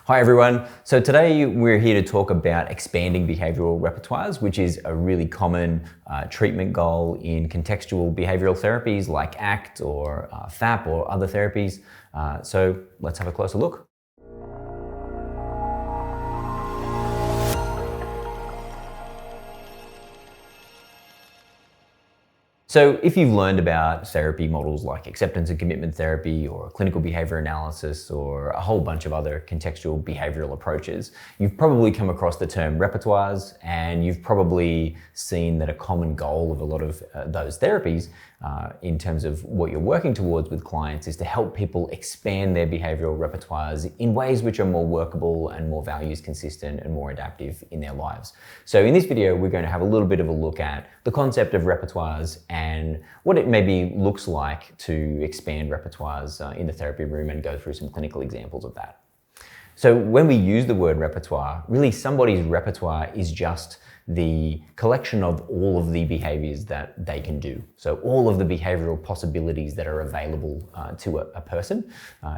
Hi everyone. So today we're here to talk about expanding behavioural repertoires, which is a really common treatment goal in contextual behavioural therapies like ACT or FAP or other therapies. So let's have a closer look. So if you've learned about therapy models like acceptance and commitment therapy or clinical behaviour analysis or a whole bunch of other contextual behavioural approaches, you've probably come across the term repertoires, and you've probably seen that a common goal of a lot of those therapies in terms of what you're working towards with clients is to help people expand their behavioural repertoires in ways which are more workable and more values consistent and more adaptive in their lives. So in this video, we're going to have a little bit of a look at the concept of repertoires and what it maybe looks like to expand repertoires in the therapy room and go through some clinical examples of that. So when we use the word repertoire, really somebody's repertoire is just the collection of all of the behaviors that they can do. So all of the behavioral possibilities that are available to a person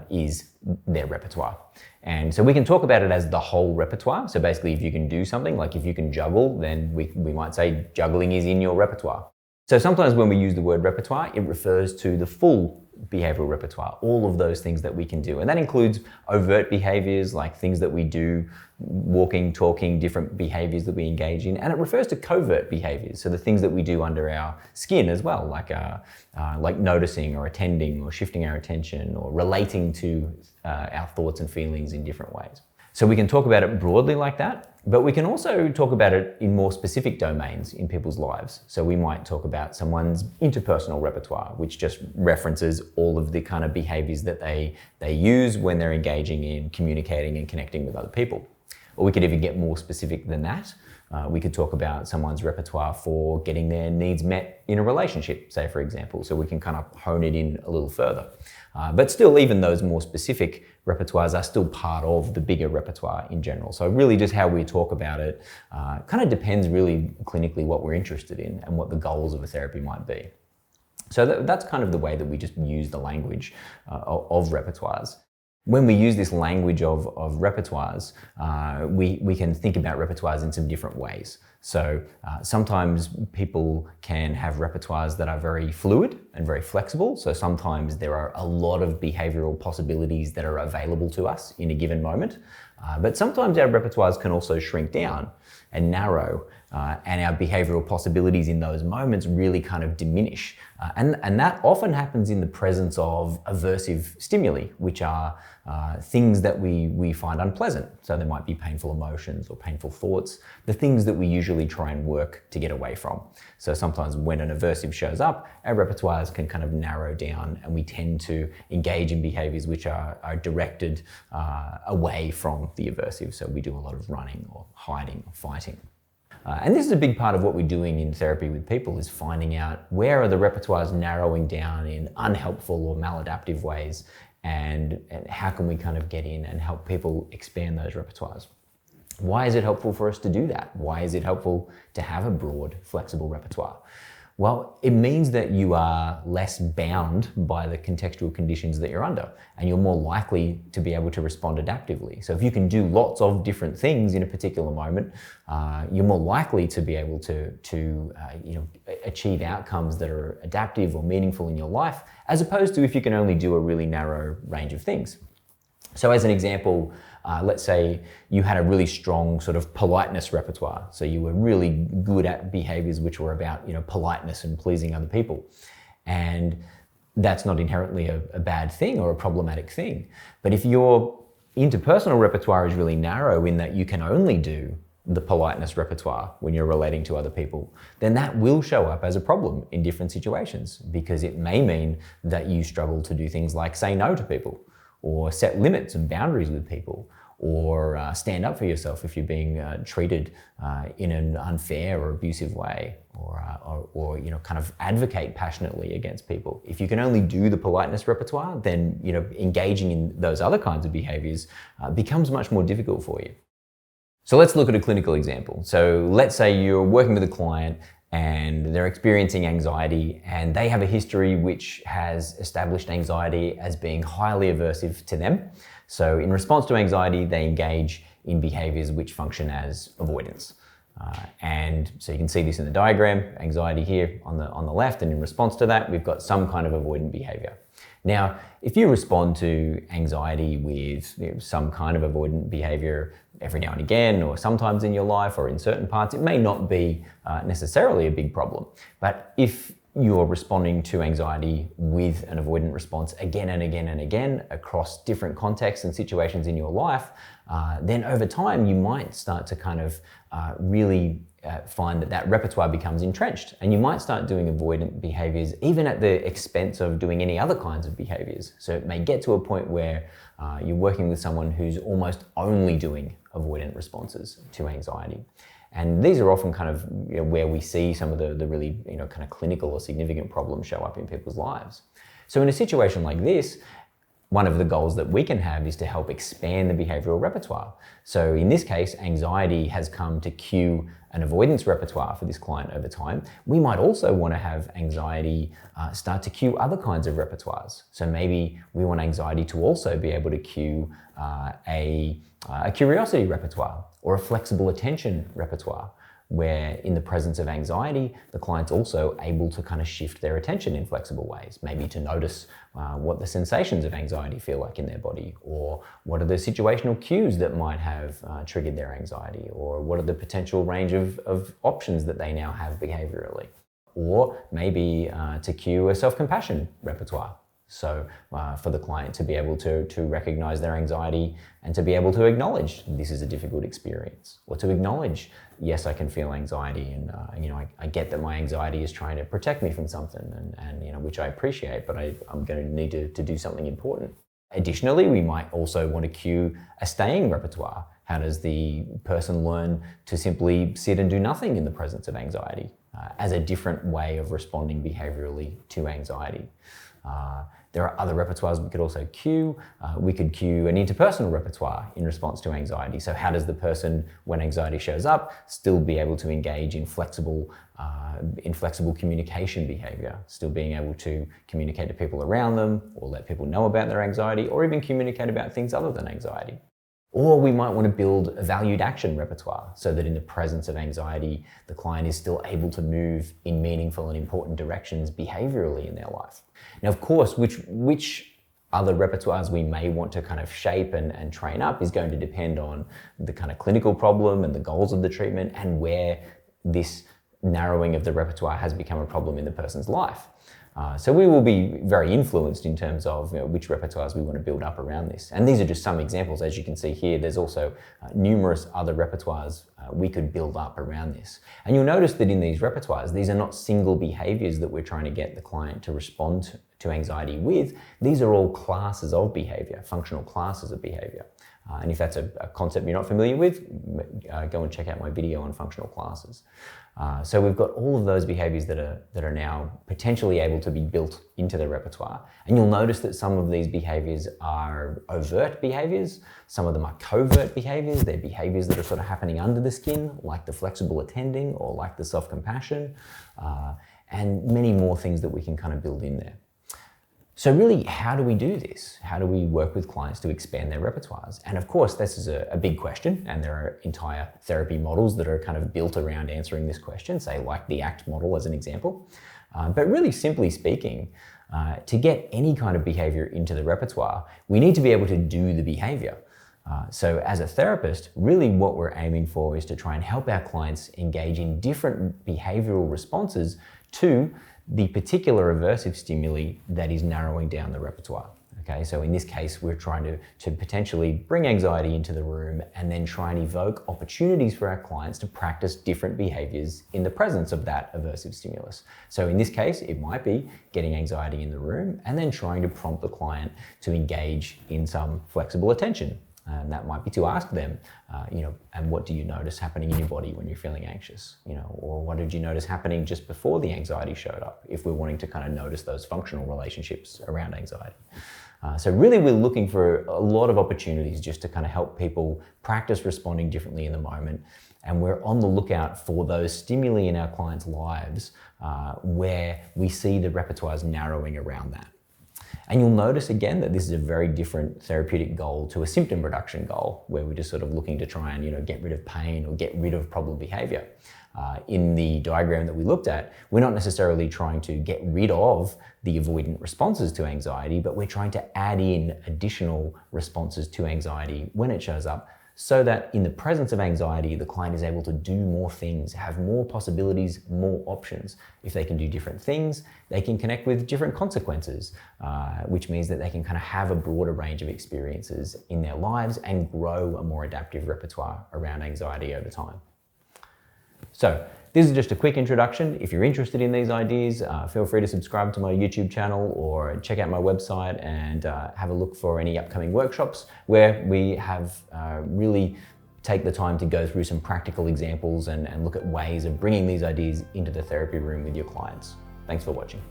is their repertoire. And so we can talk about it as the whole repertoire. So basically if you can do something, like if you can juggle, then we might say juggling is in your repertoire. So sometimes when we use the word repertoire, it refers to the full behavioural repertoire, all of those things that we can do. And that includes overt behaviours like things that we do, walking, talking, different behaviours that we engage in. And it refers to covert behaviours, so the things that we do under our skin as well, like noticing or attending or shifting our attention or relating to our thoughts and feelings in different ways. So we can talk about it broadly like that, but we can also talk about it in more specific domains in people's lives. So we might talk about someone's interpersonal repertoire, which just references all of the kind of behaviours that they use when they're engaging in communicating and connecting with other people. Or we could even get more specific than that. We could talk about someone's repertoire for getting their needs met in a relationship, say for example, so we can kind of hone it in a little further. But still, even those more specific repertoires are still part of the bigger repertoire in general. So really just how we talk about it kind of depends really clinically what we're interested in and what the goals of a therapy might be. So that's kind of the way that we just use the language of repertoires. When we use this language of repertoires, we can think about repertoires in some different ways. So sometimes people can have repertoires that are very fluid and very flexible. So sometimes there are a lot of behavioural possibilities that are available to us in a given moment. But sometimes our repertoires can also shrink down and narrow, and our behavioural possibilities in those moments really kind of diminish. And that often happens in the presence of aversive stimuli, which are things that we find unpleasant. So there might be painful emotions or painful thoughts, the things that we usually try and work to get away from. So sometimes when an aversive shows up, our repertoires can kind of narrow down and we tend to engage in behaviours which are directed away from the aversive. So we do a lot of running or hiding or fighting. And this is a big part of what we're doing in therapy with people, is finding out where are the repertoires narrowing down in unhelpful or maladaptive ways, and how can we kind of get in and help people expand those repertoires. Why is it helpful for us to do that? Why is it helpful to have a broad, flexible repertoire? Well, it means that you are less bound by the contextual conditions that you're under, and you're more likely to be able to respond adaptively. So if you can do lots of different things in a particular moment, you're more likely to be able to achieve outcomes that are adaptive or meaningful in your life, as opposed to if you can only do a really narrow range of things. So as an example, let's say you had a really strong sort of politeness repertoire. So you were really good at behaviors which were about, politeness and pleasing other people. And that's not inherently a bad thing or a problematic thing. But if your interpersonal repertoire is really narrow in that you can only do the politeness repertoire when you're relating to other people, then that will show up as a problem in different situations, because it may mean that you struggle to do things like say no to people, or set limits and boundaries with people, or stand up for yourself if you're being treated in an unfair or abusive way, or kind of advocate passionately against people. If you can only do the politeness repertoire, then engaging in those other kinds of behaviours becomes much more difficult for you. So let's look at a clinical example. So let's say you're working with a client and they're experiencing anxiety, and they have a history which has established anxiety as being highly aversive to them. So in response to anxiety, they engage in behaviors which function as avoidance. And so you can see this in the diagram, anxiety here on the left, and in response to that, we've got some kind of avoidant behavior. Now, if you respond to anxiety with some kind of avoidant behavior every now and again, or sometimes in your life or in certain parts, it may not be necessarily a big problem. But if you're responding to anxiety with an avoidant response again and again and again across different contexts and situations in your life, then over time you might start to kind of really find that repertoire becomes entrenched, and you might start doing avoidant behaviors even at the expense of doing any other kinds of behaviors. So it may get to a point where you're working with someone who's almost only doing avoidant responses to anxiety. And these are often kind of where we see some of the really kind of clinical or significant problems show up in people's lives. So in a situation like this, one of the goals that we can have is to help expand the behavioural repertoire. So in this case, anxiety has come to cue an avoidance repertoire for this client over time. We might also want to have anxiety start to cue other kinds of repertoires. So maybe we want anxiety to also be able to cue a curiosity repertoire or a flexible attention repertoire, where in the presence of anxiety, the client's also able to kind of shift their attention in flexible ways, maybe to notice what the sensations of anxiety feel like in their body, or what are the situational cues that might have triggered their anxiety, or what are the potential range of options that they now have behaviorally, or maybe to cue a self-compassion repertoire. So for the client to be able to recognize their anxiety and to be able to acknowledge this is a difficult experience, or to acknowledge, yes, I can feel anxiety, and I get that my anxiety is trying to protect me from something, and which I appreciate, but I'm going to need to do something important. Additionally, we might also want to cue a staying repertoire. How does the person learn to simply sit and do nothing in the presence of anxiety as a different way of responding behaviorally to anxiety? There are other repertoires we could also cue. We could cue an interpersonal repertoire in response to anxiety. So how does the person, when anxiety shows up, still be able to engage in flexible communication behavior, still being able to communicate to people around them, or let people know about their anxiety, or even communicate about things other than anxiety. Or we might want to build a valued action repertoire so that in the presence of anxiety, the client is still able to move in meaningful and important directions behaviorally in their life. Now, of course, which other repertoires we may want to kind of shape and train up is going to depend on the kind of clinical problem and the goals of the treatment, and where this narrowing of the repertoire has become a problem in the person's life. So we will be very influenced in terms of which repertoires we want to build up around this. And these are just some examples. As you can see here, there's also numerous other repertoires we could build up around this. And you'll notice that in these repertoires, these are not single behaviors that we're trying to get the client to respond to anxiety with. These are all classes of behavior, functional classes of behavior. And if that's a concept you're not familiar with, go and check out my video on functional classes. So we've got all of those behaviors that are now potentially able to be built into the repertoire. And you'll notice that some of these behaviors are overt behaviors. Some of them are covert behaviors. They're behaviors that are sort of happening under the skin, like the flexible attending or like the self-compassion, and many more things that we can kind of build in there. So really, how do we do this? How do we work with clients to expand their repertoires? And of course, this is a big question, and there are entire therapy models that are kind of built around answering this question, say like the ACT model as an example. But really simply speaking, to get any kind of behavior into the repertoire, we need to be able to do the behavior. So as a therapist, really what we're aiming for is to try and help our clients engage in different behavioral responses to the particular aversive stimuli that is narrowing down the repertoire. Okay, so in this case, we're trying to potentially bring anxiety into the room and then try and evoke opportunities for our clients to practice different behaviors in the presence of that aversive stimulus. So in this case, it might be getting anxiety in the room and then trying to prompt the client to engage in some flexible attention. And that might be to ask them, and what do you notice happening in your body when you're feeling anxious? Or what did you notice happening just before the anxiety showed up, if we're wanting to kind of notice those functional relationships around anxiety. So really we're looking for a lot of opportunities just to kind of help people practice responding differently in the moment. And we're on the lookout for those stimuli in our clients' lives where we see the repertoires narrowing around that. And you'll notice again that this is a very different therapeutic goal to a symptom reduction goal, where we're just sort of looking to try and get rid of pain or get rid of problem behavior. In the diagram that we looked at, we're not necessarily trying to get rid of the avoidant responses to anxiety, but we're trying to add in additional responses to anxiety when it shows up, so that in the presence of anxiety, the client is able to do more things, have more possibilities, more options. If they can do different things, they can connect with different consequences, which means that they can kind of have a broader range of experiences in their lives and grow a more adaptive repertoire around anxiety over time. So this is just a quick introduction. If you're interested in these ideas, feel free to subscribe to my YouTube channel or check out my website and have a look for any upcoming workshops where we have really take the time to go through some practical examples and look at ways of bringing these ideas into the therapy room with your clients. Thanks for watching.